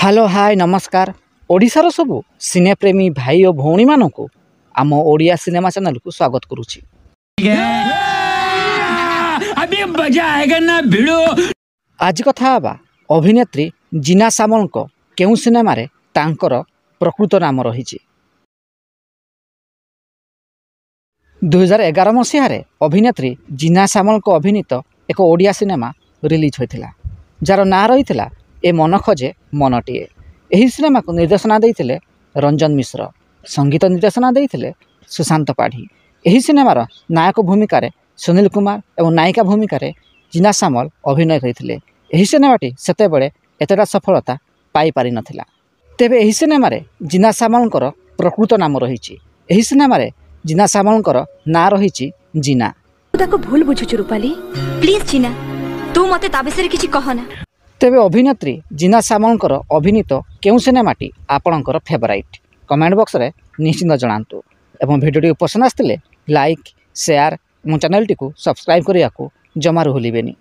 Hello hi नमस्कार ओडिशार सबु सिनेप्रेमी भाई और भौणी मानक आम ओडिया सिनेमा चैनल को स्वागत करुछि। अभी मजा आएगा ना भिड़ो। आज कथा हवा अभिनेत्री जीना सामल केउ सिनेमा रे तांकर प्रकृत नाम रही। 2011 मसीह अभिनेत्री जीना सामल अभिनीत एक ओडिया सिनेमा रिलीज होता जार ना रही ए मन खोजे मनटीए। यही सिनेमा को निर्देशना देते रंजन मिश्र, संगीत निर्देशना देते सुशांत पाढ़ी। यही सिनेमार नायक भूमिका सुनील कुमार और नायिका भूमिका जीना सामल अभिनय करते। यही सिनेमाटी सेतेबेले एतटा सफलता पाई पारि नथिला। तेबे यही सिनेमा जीना सामल प्रकृत नाम रही। यही सिनेमा जीना सामल ना रही जीना। ताको भूल बुझुछु रूपाली, प्लीज जीना तू मते ता विषय किछि कहना। तेबे अभिनेत्री जीना सामल अभिनीत केउ सिनेमाटी आपणकर फेवराइट कमेंट बॉक्स रे निश्चिंत जणांतु। एवं भिडियो पसंद आसतिले लाइक शेयर और चैनल टी को सब्सक्राइब करिया को जमारू भूलिबेनी।